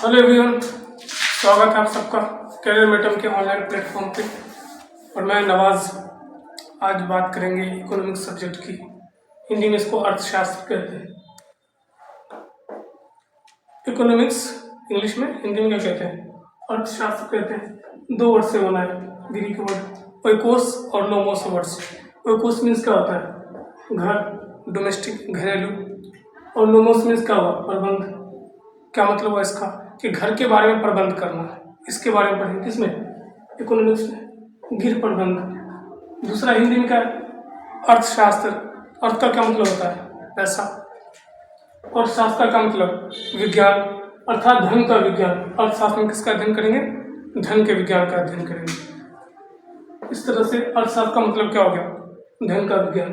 Hello everyone, स्वागत है आप सबका करियर मेटम के ऑनलाइन प्लेटफॉर्म पे। और मैं नवाज। आज बात करेंगे इकोनॉमिक्स सब्जेक्ट की। हिंदी में इसको अर्थशास्त्र कहते हैं। इकोनॉमिक्स इंग्लिश में, हिंदी में क्या कहते हैं? अर्थशास्त्र कहते हैं। दो वर्ड से बना है, ग्रीक वर्ड ओइकोस और नोमोस वर्ड्स। ओइकोस मीन्स क्या होता है? घर, डोमेस्टिक, घरेलू। और नोमोस मीन्स क्या हुआ? प्रबंध। क्या मतलब हुआ इसका? कि घर के बारे में प्रबंध करना है। इसके बारे में पढ़ेंगे किसमें? इकोनॉमिक्स में, गृह प्रबंध। दूसरा हिंदी में क्या है? अर्थशास्त्र। अर्थ का क्या मतलब होता है? पैसा। और शास्त्र का क्या मतलब? विज्ञान, अर्थात धन का विज्ञान। अर्थशास्त्र में किसका अध्ययन करेंगे? धन के विज्ञान का अध्ययन करेंगे। इस तरह से अर्थशास्त्र का मतलब क्या हो गया? धन का विज्ञान।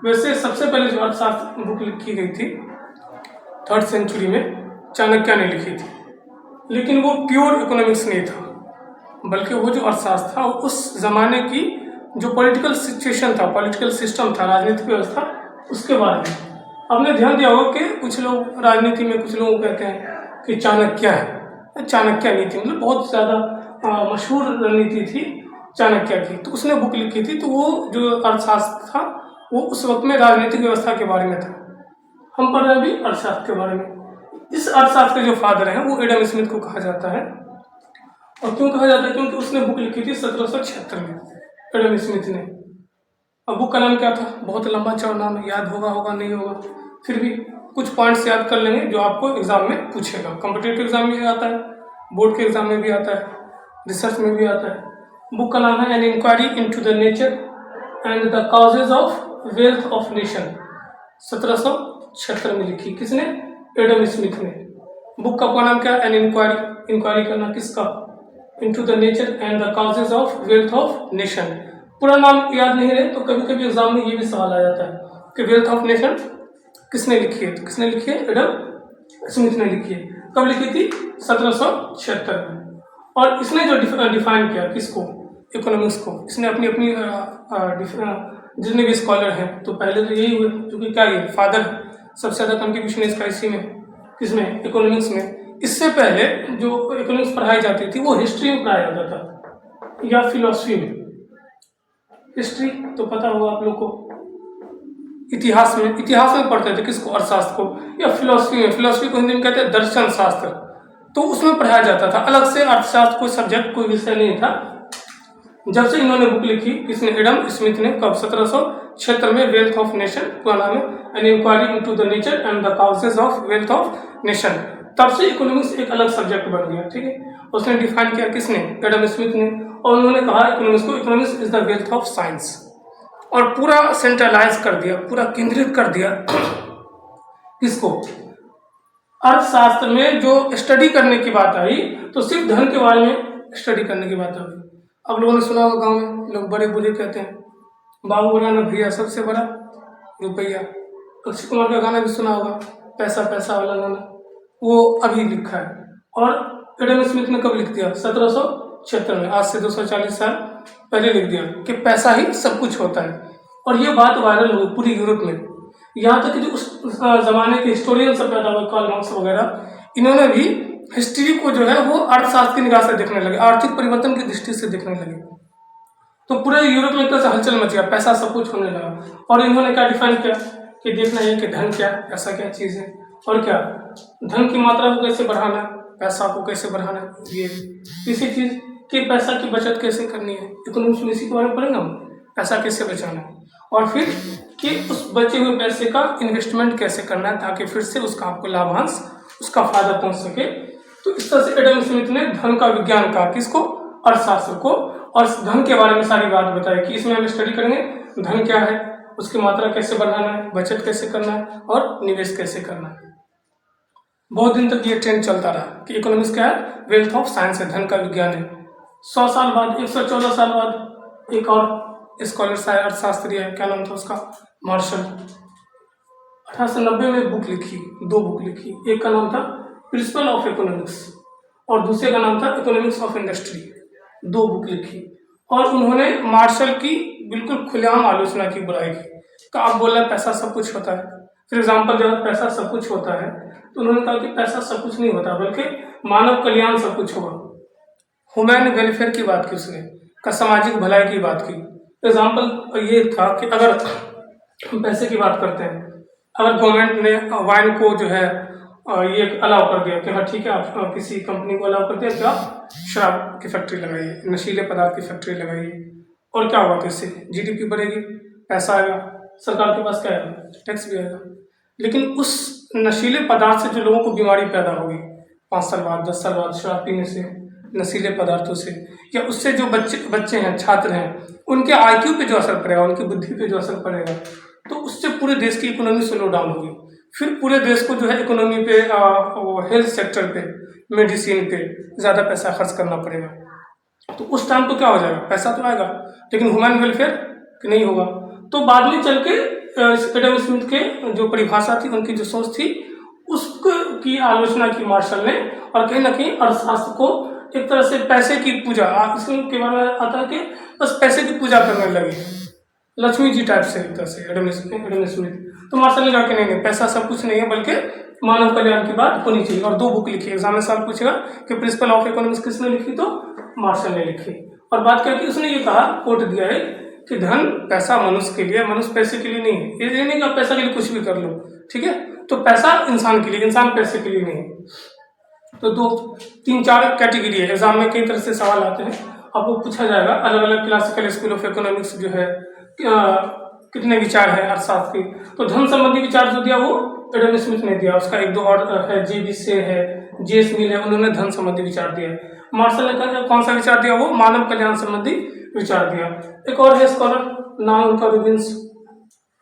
वैसे सबसे पहले जो अर्थशास्त्र बुक लिखी गई थी 3rd सेंचुरी में, चाणक्य ने लिखी थी। लेकिन वो प्योर इकोनॉमिक्स नहीं था, बल्कि वो जो अर्थशास्त्र था उस जमाने की जो पॉलिटिकल सिचुएशन था, पॉलिटिकल सिस्टम था, राजनीतिक व्यवस्था, उसके बारे में। आपने ध्यान दिया होगा कि कुछ लोग राजनीति में, कुछ लोग कहते हैं कि चाणक्य है, चाणक्य नीति, मतलब बहुत ज़्यादा मशहूर रणनीति थी चाणक्य की। तो उसने बुक लिखी थी। तो वो जो अर्थशास्त्र था वो उस वक्त में राजनीतिक व्यवस्था के बारे में था। हम पढ़ रहे हैं अभी अर्थशास्त्र के बारे में। इस अर्थशास्त्र के जो फादर हैं वो एडम स्मिथ को कहा जाता है। और क्यों कहा जाता है? क्योंकि उसने बुक लिखी थी 1776 में, एडम स्मिथ ने। अब बुक का नाम क्या था? बहुत लंबा चौड़ा नाम है, याद होगा नहीं होगा, फिर भी कुछ पॉइंट्स याद कर लेंगे जो आपको एग्जाम में पूछेगा। कॉम्पिटेटिव एग्जाम में आता है, बोर्ड के एग्जाम में भी आता है, रिसर्च में भी आता है। बुक का नाम है an inquiry into the nature and the causes of wealth of nation. 1776 में लिखी। किसने? एडम स्मिथ ने। बुक का पूरा नाम क्या है? An inquiry. इंक्वायरी करना किसका? Into the nature and the causes of wealth of nation. पूरा नाम याद नहीं रहे तो कभी कभी एग्जाम में ये भी सवाल आ जाता है कि वेल्थ ऑफ नेशन किसने लिखी है? तो किसने लिखी है? एडम स्मिथ ने लिखी है। कब लिखी थी? 1776 में। और इसने जो डिफाइन किया किसको? इकोनॉमिक्स को। इसने अपनी जितने भी स्कॉलर हैं, तो पहले तो यही हुए, क्योंकि क्या ये फादर, सबसे ज़्यादा कंट्रीब्यूशन इसका इसी में, किसमें? इकोनॉमिक्स में। इससे पहले जो इकोनॉमिक्स पढ़ाई जाती थी वो हिस्ट्री में पढ़ाया जाता था या फिलॉसफी में। हिस्ट्री तो पता होगा आप लोग को। इतिहास में पढ़ते थे किसको? अर्थशास्त्र को। या फिलॉसफी में, फिलॉसफी को हिंदी में कहते हैं दर्शन शास्त्र, तो उसमें पढ़ाया जाता था। अलग से अर्थशास्त्र कोई सब्जेक्ट, कोई विषय नहीं था। जब से इन्होंने बुक लिखी, किसने? एडम स्मिथ ने। कब? 1776 में, वेल्थ ऑफ नेशन पूरा नाम है, an inquiry into the nature and the causes of wealth of nation. तब से इकोनॉमिक्स एक अलग सब्जेक्ट बन गया। ठीक है, उसने डिफाइन किया किसने? एडम स्मिथ ने। और उन्होंने कहा इकोनॉमिक्स को, economics is the wealth of science. और पूरा सेंट्रलाइज कर दिया, पूरा केंद्रित कर दिया किसको? अर्थशास्त्र में जो स्टडी करने की बात आई तो सिर्फ धन के बारे में स्टडी करने की बात आई। अब लोगों ने सुना होगा, गांव में लोग बड़े बुरे कहते हैं, बाबू बनाना भैया सबसे बड़ा रुपया। अक्षय कुमार का गाना भी सुना होगा, पैसा पैसा वाला गाना, वो अभी लिखा है। और एडम स्मिथ ने कब लिख दिया? 1776 में, आज से 240 साल पहले लिख दिया कि पैसा ही सब कुछ होता है। और ये बात वायरल हुई पूरी यूरोप में। यहाँ तक कि जो उस जमाने के हिस्टोरियन सब पैदा हुए, कार्ल मार्क्स वगैरह, इन्होंने भी हिस्ट्री को जो है वो अर्थशास्त्र की निगाह से देखने लगे, आर्थिक परिवर्तन की दृष्टि से देखने लगे। तो पूरे यूरोप में एक तरह से हलचल मच गया, पैसा सब कुछ होने लगा। और इन्होंने क्या डिफाइन किया कि देखना है कि धन क्या, पैसा क्या चीज़ है, और क्या धन की मात्रा को कैसे बढ़ाना है, पैसा को कैसे बढ़ाना है, ये इसी चीज़ कि पैसा की बचत कैसे करनी है। इकोनॉमिक्स में इसी के बारे में पढ़ेंगे हम, पैसा कैसे बचाना है। और फिर कि उस बचे हुए पैसे का इन्वेस्टमेंट कैसे करना है ताकि फिर से उसका आपको लाभांश, उसका फायदा पहुंच सके। तो इस तरह से एडम स्मिथ ने धन का विज्ञान कहा किसको? अर्थशास्त्र को। और धन के बारे में सारी बात बताई कि इसमें हम स्टडी करेंगे धन क्या है, उसकी मात्रा कैसे बढ़ाना है, बचत कैसे करना है और निवेश कैसे करना है। बहुत दिन तक ये ट्रेंड चलता रहा कि इकोनॉमिक्स क्या है? वेल्थ ऑफ साइंस है, धन का विज्ञान है। 100 साल बाद, 114 साल बाद एक और स्कॉलर आया, अर्थशास्त्री है, क्या नाम था उसका? मार्शल। 1890 में बुक लिखी, 2 बुक लिखी। एक का नाम था प्रिंसिपल ऑफ इकोनॉमिक्स और दूसरे का नाम था इकोनॉमिक्स ऑफ इंडस्ट्री। 2 बुक लिखी। और उन्होंने मार्शल की बिल्कुल खुलेआम आलोचना की, बुराई की। आप बोल रहे पैसा सब कुछ होता है, फॉर एग्जाम्पल, जब पैसा सब कुछ होता है तो उन्होंने कहा कि पैसा सब कुछ नहीं होता, बल्कि मानव कल्याण सब कुछ होगा। ह्यूमन वेलफेयर की बात की उसने, का सामाजिक भलाई की बात की। एग्जाम्पल ये था कि अगर हम पैसे की बात करते हैं, अगर गवर्नमेंट ने वाइन को जो है ये अलाउ कर दिया कि हाँ ठीक है, आप किसी कंपनी को अलाउ कर दिया कि आप शराब की फैक्ट्री लगाइए, नशीले पदार्थ की फैक्ट्री लगाइए, और क्या होगा, किससे जीडीपी बढ़ेगी, पैसा आएगा, सरकार के पास क्या आएगा, टैक्स भी आएगा। लेकिन उस नशीले पदार्थ से जो लोगों को बीमारी पैदा होगी 5 साल बाद, 10 साल बाद, शराब पीने से, नशीले पदार्थों से, या उससे जो बच्चे हैं, छात्र हैं, उनके आईक्यू पे जो असर पड़ेगा, उनकी बुद्धि पे जो असर पड़ेगा, तो उससे पूरे देश की इकोनॉमी स्लो डाउन होगी। फिर पूरे देश को जो है इकोनॉमी पे, हेल्थ सेक्टर पे, मेडिसिन पे ज़्यादा पैसा खर्च करना पड़ेगा। तो उस टाइम तो क्या हो जाएगा, पैसा तो आएगा लेकिन ह्यूमन वेलफेयर नहीं होगा। तो बाद में चल के एडम स्मिथ के जो परिभाषा थी, उनकी जो सोच थी, उसकी आलोचना की मार्शल ने, और कहीं ना कहीं अर्थशास्त्र को एक तरह से पैसे की पूजा, इसके बारे में आता है कि बस पैसे की पूजा करने लगे, लक्ष्मी जी टाइप से, एक तरह से एडम स्मिथ। तो मार्शल ने कहा कि नहीं, पैसा सब कुछ नहीं है, बल्कि मानव कल्याण की बात होनी चाहिए। और 2 बुक लिखी, एग्जाम में सवाल पूछेगा कि प्रिंसिपल ऑफ इकोनॉमिक्स किसने लिखी, तो मार्शल ने लिखी। और बात क्या की, उसने ये कहा, कोट दिया है कि धन, पैसा मनुष्य के लिए, मनुष्य पैसे के लिए नहीं है। ये नहीं कि आप पैसा के लिए कुछ भी कर लो, ठीक है, तो पैसा इंसान के लिए, इंसान पैसे के लिए नहीं है। तो 2, 3, 4 कैटेगरी है। एग्जाम में कई तरह से सवाल आते हैं, आपको पूछा जाएगा अलग अलग क्लासिकल स्कूल ऑफ इकोनॉमिक्स जो है कितने विचार है अर्थशास्त्र की। तो धन संबंधी विचार जो दिया वो एडम स्मिथ ने दिया, उसका 1-2 और है, जेबी से है, जेएस मिल है, उन्होंने धन संबंधी विचार दिया। मार्शल ने कौन सा विचार दिया, वो मानव कल्याण संबंधी विचार दिया। एक और है स्कॉलर, नाम उनका रूबिन्स,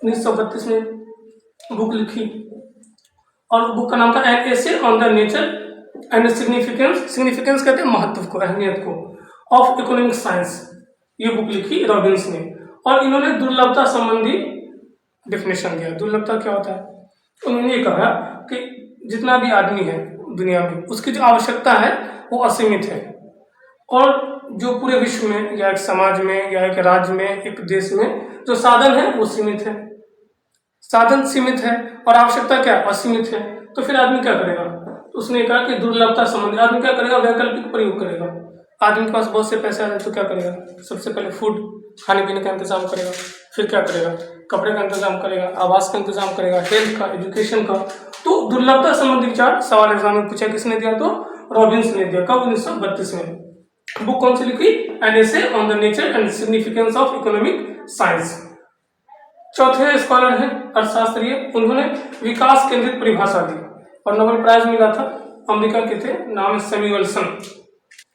1932 में बुक लिखी, और बुक का नाम था an essay on the nature and significance कहते हैं महत्व को, अहमियत को, ऑफ इकोनॉमिक साइंस। ये बुक लिखी रॉबिन्स ने, और इन्होंने दुर्लभता संबंधी डेफिनेशन दिया। दुर्लभता क्या होता है, उन्होंने ये कहा कि जितना भी आदमी है दुनिया में, उसकी जो आवश्यकता है वो असीमित है, और जो पूरे विश्व में या एक समाज में या एक राज्य में, एक देश में जो साधन है वो सीमित है, साधन सीमित है और आवश्यकता क्या, असीमित है। तो फिर आदमी क्या करेगा, तो उसने कहा कि दुर्लभता संबंधी आदमी क्या करेगा, वैकल्पिक प्रयोग करेगा। आदमी के पास बहुत से पैसे आ जाए तो क्या करेगा, सबसे पहले फूड, खाने पीने का इंतजाम करेगा, फिर क्या करेगा, कपड़े का इंतजाम करेगा, आवास का इंतजाम करेगा, हेल्थ का, एजुकेशन का। तो दुर्लभता संबंधी विचार सवाल एग्जाम में पूछा, किसने दिया, तो रॉबिन्स ने दिया। कब, 1932 में। बुक कौन सी लिखी, an essay on the nature and significance of economic science. चौथे स्कॉलर है अर्थशास्त्री, उन्होंने विकास केंद्रित परिभाषा दी और नोबेल प्राइज मिला था, अमेरिका के थे, नाम है सैमुअलसन।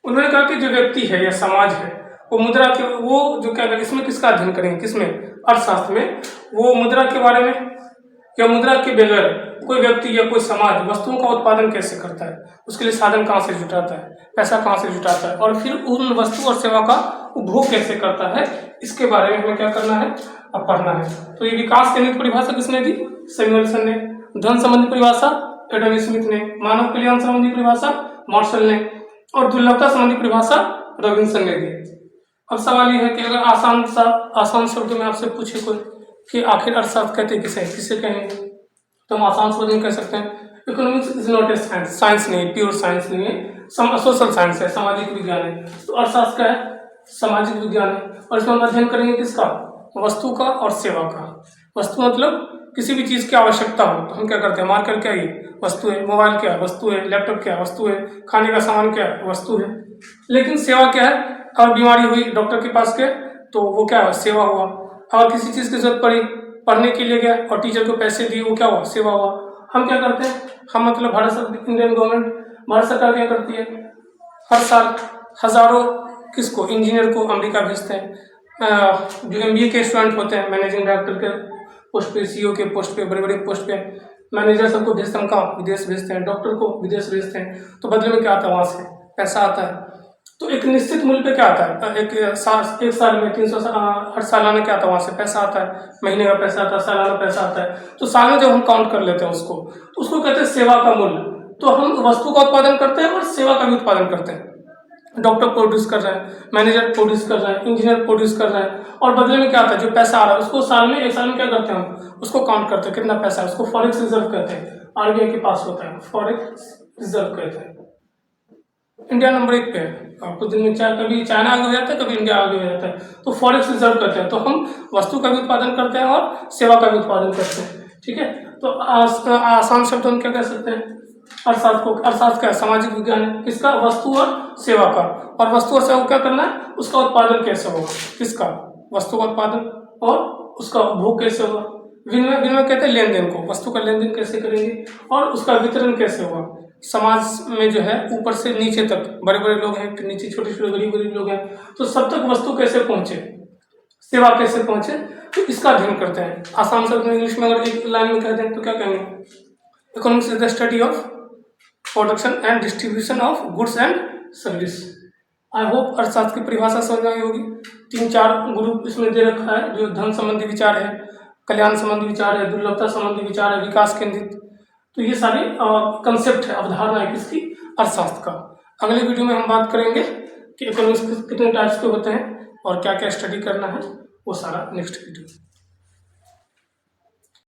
उन्होंने कहा कि जो व्यक्ति है या समाज है वो मुद्रा के, वो जो क्या करें, इसमें किसका अध्ययन करेंगे, किसमें, अर्थशास्त्र में, वो मुद्रा के बारे में, या मुद्रा के बगैर कोई व्यक्ति या कोई समाज वस्तुओं का उत्पादन कैसे करता है, उसके लिए साधन कहाँ से जुटाता है, पैसा कहाँ से जुटाता है, और फिर उन वस्तु और सेवा का उपभोग कैसे करता है, इसके बारे में हमें क्या करना है, अब पढ़ना है। तो ये विकास केंद्रित परिभाषा किसने दी, सैमुअलसन ने। धन संबंधी परिभाषा एडम स्मिथ ने, मानव कल्याण संबंधी परिभाषा मार्शल ने, और दुर्लभता संबंधी परिभाषा रॉबिन्सन ने दी। अब सवाल ये है कि अगर आसान शब्दों में आपसे पूछे कोई कि आखिर अर्थशास्त्र कहते किसे कहेंगे, तो हम आसान शब्दों में कह सकते हैं economics is not a science, science नहीं, प्योर साइंस नहीं है, सोशल साइंस है, सामाजिक विज्ञान है। तो अर्थशास्त्र क्या है, सामाजिक विज्ञान है, और इसमें हम अध्ययन करेंगे किसका, वस्तु का और सेवा का। वस्तु मतलब किसी भी चीज की आवश्यकता हो तो हम क्या करते हैं, मार्कर क्या है, वस्तु है, मोबाइल क्या वस्तु है, लैपटॉप क्या वस्तु है, खाने का सामान क्या वस्तु है। लेकिन सेवा क्या है, अगर बीमारी हुई डॉक्टर के पास गए तो वो क्या हुआ, सेवा हुआ। अगर किसी चीज की जरूरत पड़ी, पढ़ने के लिए गया और टीचर को पैसे दिए, वो क्या हुआ, सेवा हुआ। हम क्या करते हैं, हम मतलब भारत सरकार, इंडियन गवर्नमेंट, भारत सरकार क्या करती है, हर साल हजारों किसको, इंजीनियर को अमेरिका भेजते हैं। जो MBA के स्टूडेंट होते हैं, मैनेजिंग डायरेक्टर के पोस्ट पे, CEO के पोस्ट पे, बड़े बड़े पोस्ट पे, मैनेजर सबको भेजते हैं, कहाँ, विदेश भेजते हैं, डॉक्टर को विदेश भेजते हैं। तो बदले में क्या आता है, वहाँ से पैसा आता है। तो एक निश्चित मूल्य पे क्या आता है, एक साल में 360 सालाना क्या आता है, वहाँ से पैसा आता है, महीने का पैसा आता है, सालाना पैसा आता है। तो साल में जब हम काउंट कर लेते हैं उसको कहते हैं सेवा का मूल्य। तो हम वस्तु का उत्पादन करते हैं और सेवा का भी उत्पादन करते हैं। डॉक्टर प्रोड्यूस कर रहा है, मैनेजर प्रोड्यूस कर रहा है, इंजीनियर प्रोड्यूस कर रहा है, और बदले में क्या आता है, जो पैसा आ रहा है उसको साल में, एक साल में क्या करते हैं हम, उसको काउंट करते हैं कितना पैसा है, उसको फॉरेक्स रिजर्व कहते हैं, आरबीआई के पास होता है, फॉरेक्स रिजर्व कहते हैं। इंडिया नंबर 1 पे है, कुछ दिन में कभी चाइना आगे हो जाता है, कभी इंडिया आगे हो जाता है, तो फॉरेक्स रिजर्व करते हैं। तो हम वस्तु का भी उत्पादन करते हैं और सेवा का भी उत्पादन करते हैं, ठीक है। तो आसान शब्द हम क्या कह सकते हैं, अर्थशास्त्र को, अर्थशास्त्र क्या है, सामाजिक विज्ञान है, किसका, वस्तु और सेवा का। और वस्तु और सेवा को क्या करना है, उसका उत्पादन कैसे होगा, किसका, वस्तु का उत्पादन, और उसका उपभोग कैसे होगा, विनिमय, विनिमय कहते हैं लेन देन को, वस्तु का लेन देन कैसे करेंगे, और उसका वितरण कैसे होगा। समाज में जो है ऊपर से नीचे तक बड़े बड़े लोग हैं, फिर नीचे छोटे छोटे गरीब गरीब लोग हैं, तो सब तक वस्तु कैसे पहुंचे, सेवा कैसे पहुंचे, तो इसका अध्ययन करते हैं। आसान शब्द में इंग्लिश में अगर एक लाइन में कहते हैं तो क्या कहेंगे, economics is the study of production and distribution of goods and service. I hope अर्थशास्त्र की परिभाषा समझ में आई होगी। 3-4 ग्रुप इसमें दे रखा है, जो धन संबंधी विचार है, कल्याण संबंधी विचार है, दुर्लभता संबंधी विचार है, विकास केंद्रित, तो ये सारे कंसेप्ट है, अवधारणा है किसकी, अर्थशास्त्र का। अगले वीडियो में हम बात करेंगे कि इकोनॉमिक्स कितने टाइप्स के होते हैं और क्या क्या स्टडी करना है, वो सारा नेक्स्ट वीडियो।